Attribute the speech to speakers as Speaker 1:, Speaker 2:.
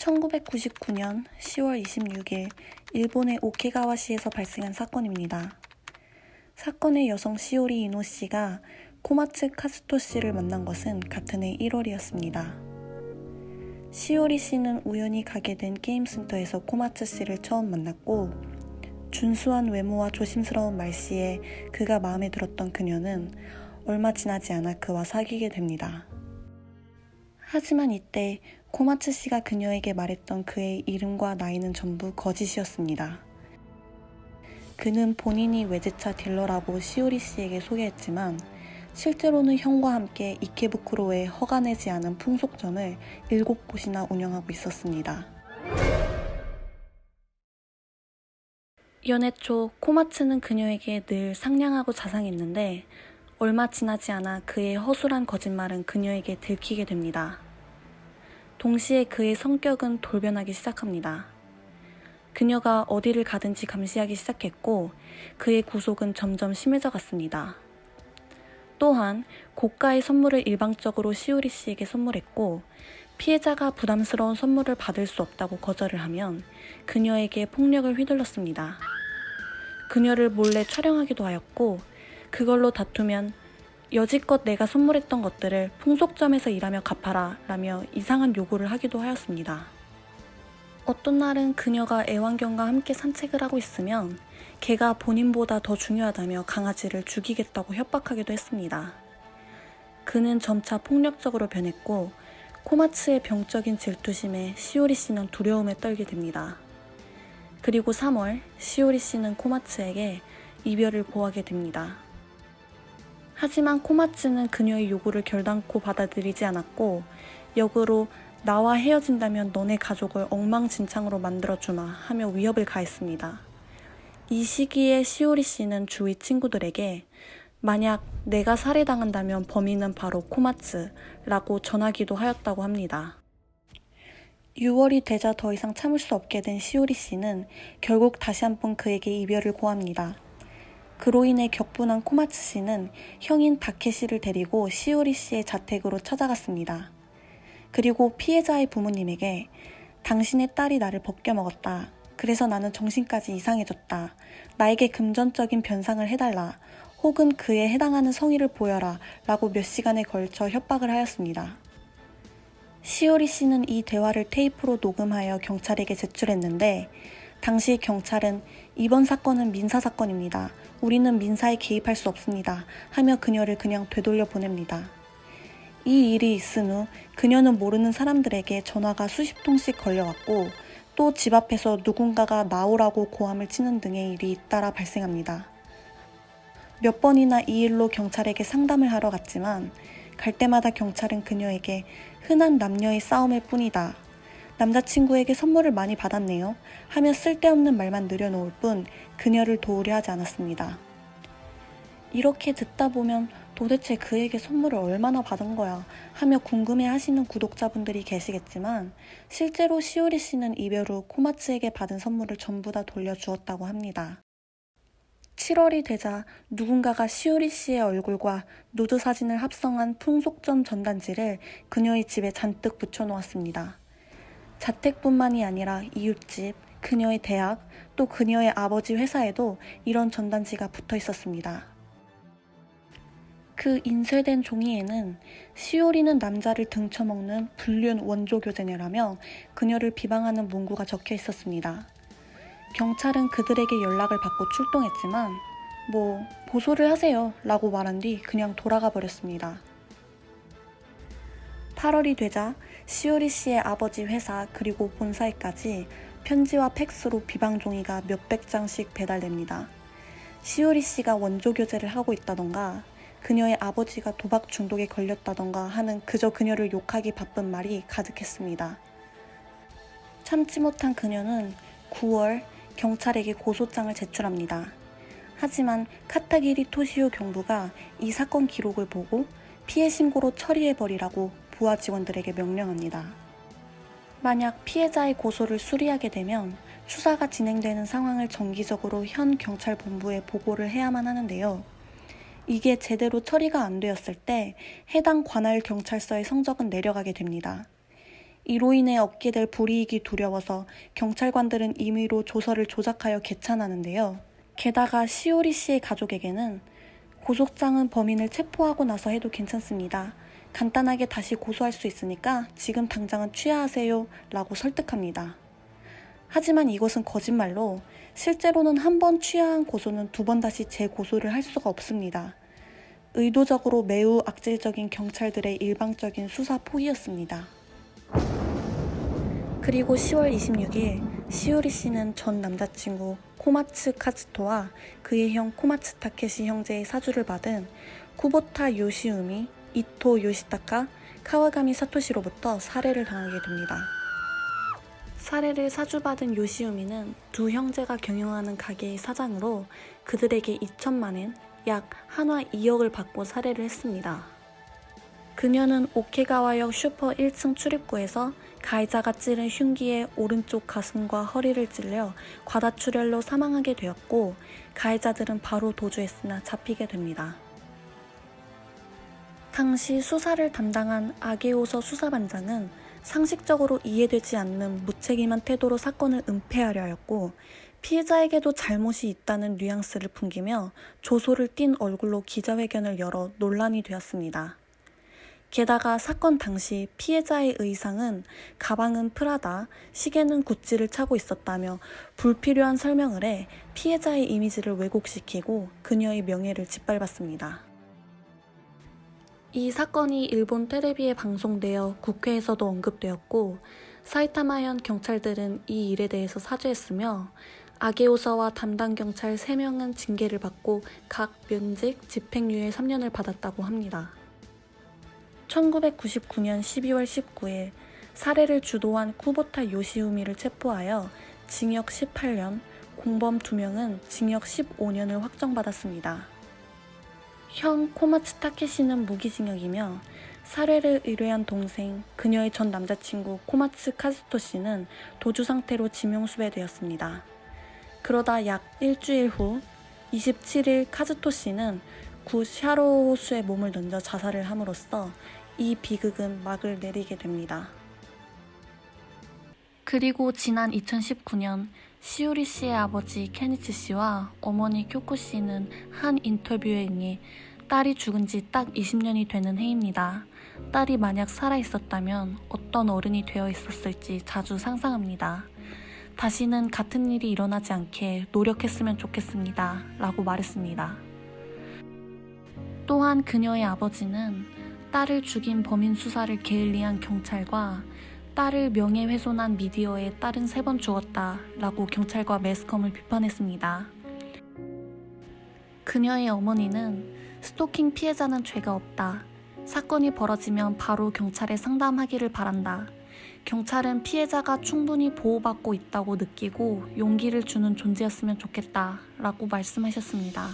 Speaker 1: 1999년 10월 26일 일본의 오키가와시에서 발생한 사건입니다. 사건의 여성 시오리 이노 씨가 코마츠 카즈토 씨를 만난 것은 같은 해 1월이었습니다. 시오리 씨는 우연히 가게 된 게임센터에서 코마츠 씨를 처음 만났고 준수한 외모와 조심스러운 말씨에 그가 마음에 들었던 그녀는 얼마 지나지 않아 그와 사귀게 됩니다. 하지만 이때 코마츠 씨가 그녀에게 말했던 그의 이름과 나이는 전부 거짓이었습니다. 그는 본인이 외제차 딜러라고 시오리 씨에게 소개했지만 실제로는 형과 함께 이케부쿠로에 허가내지 않은 풍속점을 7곳이나 운영하고 있었습니다. 연애 초 코마츠는 그녀에게 늘 상냥하고 자상했는데 얼마 지나지 않아 그의 허술한 거짓말은 그녀에게 들키게 됩니다. 동시에 그의 성격은 돌변하기 시작합니다. 그녀가 어디를 가든지 감시하기 시작했고 그의 구속은 점점 심해져 갔습니다. 또한 고가의 선물을 일방적으로 시오리 씨에게 선물했고 피해자가 부담스러운 선물을 받을 수 없다고 거절을 하면 그녀에게 폭력을 휘둘렀습니다. 그녀를 몰래 촬영하기도 하였고 그걸로 다투면 여지껏 내가 선물했던 것들을 풍속점에서 일하며 갚아라 라며 이상한 요구를 하기도 하였습니다. 어떤 날은 그녀가 애완견과 함께 산책을 하고 있으면 개가 본인보다 더 중요하다며 강아지를 죽이겠다고 협박하기도 했습니다. 그는 점차 폭력적으로 변했고 코마츠의 병적인 질투심에 시오리 씨는 두려움에 떨게 됩니다. 그리고 3월 시오리 씨는 코마츠에게 이별을 고하게 됩니다. 하지만 코마츠는 그녀의 요구를 결단코 받아들이지 않았고 역으로 나와 헤어진다면 너네 가족을 엉망진창으로 만들어주마 하며 위협을 가했습니다. 이 시기에 시오리 씨는 주위 친구들에게 만약 내가 살해당한다면 범인은 바로 코마츠라고 전하기도 하였다고 합니다. 6월이 되자 더 이상 참을 수 없게 된 시오리 씨는 결국 다시 한번 그에게 이별을 고합니다. 그로 인해 격분한 코마츠 씨는 형인 다케시를 데리고 시오리 씨의 자택으로 찾아갔습니다. 그리고 피해자의 부모님에게 당신의 딸이 나를 벗겨먹었다. 그래서 나는 정신까지 이상해졌다. 나에게 금전적인 변상을 해달라. 혹은 그에 해당하는 성의를 보여라. 라고 몇 시간에 걸쳐 협박을 하였습니다. 시오리 씨는 이 대화를 테이프로 녹음하여 경찰에게 제출했는데 당시 경찰은 이번 사건은 민사사건입니다. 우리는 민사에 개입할 수 없습니다. 하며 그녀를 그냥 되돌려 보냅니다. 이 일이 있은 후 그녀는 모르는 사람들에게 전화가 수십 통씩 걸려왔고 또 집 앞에서 누군가가 나오라고 고함을 치는 등의 일이 잇따라 발생합니다. 몇 번이나 이 일로 경찰에게 상담을 하러 갔지만 갈 때마다 경찰은 그녀에게 흔한 남녀의 싸움일 뿐이다. 남자친구에게 선물을 많이 받았네요. 하며 쓸데없는 말만 늘여놓을 뿐 그녀를 도우려 하지 않았습니다. 이렇게 듣다 보면 도대체 그에게 선물을 얼마나 받은 거야 하며 궁금해하시는 구독자분들이 계시겠지만 실제로 시오리 씨는 이별 후 코마츠에게 받은 선물을 전부 다 돌려주었다고 합니다. 7월이 되자 누군가가 시오리 씨의 얼굴과 누드 사진을 합성한 풍속점 전단지를 그녀의 집에 잔뜩 붙여놓았습니다. 자택뿐만이 아니라 이웃집, 그녀의 대학, 또 그녀의 아버지 회사에도 이런 전단지가 붙어 있었습니다. 그 인쇄된 종이에는 시오리는 남자를 등쳐먹는 불륜 원조교제녀라며 그녀를 비방하는 문구가 적혀 있었습니다. 경찰은 그들에게 연락을 받고 출동했지만 보소를 하세요 라고 말한 뒤 그냥 돌아가 버렸습니다. 8월이 되자 시오리 씨의 아버지 회사 그리고 본사에까지 편지와 팩스로 비방 종이가 몇백 장씩 배달됩니다. 시오리 씨가 원조교제를 하고 있다던가 그녀의 아버지가 도박 중독에 걸렸다던가 하는 그저 그녀를 욕하기 바쁜 말이 가득했습니다. 참지 못한 그녀는 9월 경찰에게 고소장을 제출합니다. 하지만 카타기리 토시오 경부가 이 사건 기록을 보고 피해 신고로 처리해버리라고 부하 직원들에게 명령합니다. 만약 피해자의 고소를 수리하게 되면 수사가 진행되는 상황을 정기적으로 현 경찰본부에 보고를 해야만 하는데요. 이게 제대로 처리가 안 되었을 때 해당 관할 경찰서의 성적은 내려가게 됩니다. 이로 인해 얻게 될 불이익이 두려워서 경찰관들은 임의로 조서를 조작하여 개찬하는데요. 게다가 시오리 씨의 가족에게는 고속장은 범인을 체포하고 나서 해도 괜찮습니다. 간단하게 다시 고소할 수 있으니까 지금 당장은 취하하세요 라고 설득합니다. 하지만 이것은 거짓말로 실제로는 한 번 취하한 고소는 두 번 다시 재고소를 할 수가 없습니다. 의도적으로 매우 악질적인 경찰들의 일방적인 수사 포기였습니다. 그리고 10월 26일 시오리 씨는 전 남자친구 코마츠 카즈토와 그의 형 코마츠 타케시 형제의 사주를 받은 쿠보타 요시우미, 이토 요시타카, 카와가미 사토시로부터 살해를 당하게 됩니다. 살해를 사주받은 요시우미는 두 형제가 경영하는 가게의 사장으로 그들에게 2천만엔, 약 한화 2억을 받고 살해를 했습니다. 그녀는 오케가와역 슈퍼 1층 출입구에서 가해자가 찌른 흉기에 오른쪽 가슴과 허리를 찔려 과다출혈로 사망하게 되었고, 가해자들은 바로 도주했으나 잡히게 됩니다. 당시 수사를 담당한 아게오서 수사반장은 상식적으로 이해되지 않는 무책임한 태도로 사건을 은폐하려 하였고, 피해자에게도 잘못이 있다는 뉘앙스를 풍기며 조소를 띤 얼굴로 기자회견을 열어 논란이 되었습니다. 게다가 사건 당시 피해자의 의상은 가방은 프라다, 시계는 구찌를 차고 있었다며 불필요한 설명을 해 피해자의 이미지를 왜곡시키고 그녀의 명예를 짓밟았습니다. 이 사건이 일본 텔레비에 방송되어 국회에서도 언급되었고, 사이타마현 경찰들은 이 일에 대해서 사죄했으며 아게오서와 담당 경찰 3명은 징계를 받고 각 면직, 집행유예 3년을 받았다고 합니다. 1999년 12월 19일 살해를 주도한 쿠보타 요시우미를 체포하여 징역 18년, 공범 2명은 징역 15년을 확정받았습니다. 형 코마츠 타케시는 무기징역이며 살해를 의뢰한 동생, 그녀의 전 남자친구 코마츠 카즈토 씨는 도주 상태로 지명수배되었습니다. 그러다 약 일주일 후 27일 카즈토 씨는 구 샤로 호수에 몸을 던져 자살을 함으로써 이 비극은 막을 내리게 됩니다. 그리고 지난 2019년 시오리 씨의 아버지 케니치 씨와 어머니 쿄코 씨는 한 인터뷰에 응해 딸이 죽은 지 딱 20년이 되는 해입니다. 딸이 만약 살아있었다면 어떤 어른이 되어 있었을지 자주 상상합니다. 다시는 같은 일이 일어나지 않게 노력했으면 좋겠습니다. 라고 말했습니다. 또한 그녀의 아버지는 딸을 죽인 범인 수사를 게을리한 경찰과 딸을 명예훼손한 미디어에 딸은 3번 죽었다 라고 경찰과 매스컴을 비판했습니다. 그녀의 어머니는 스토킹 피해자는 죄가 없다. 사건이 벌어지면 바로 경찰에 상담하기를 바란다. 경찰은 피해자가 충분히 보호받고 있다고 느끼고 용기를 주는 존재였으면 좋겠다 라고 말씀하셨습니다.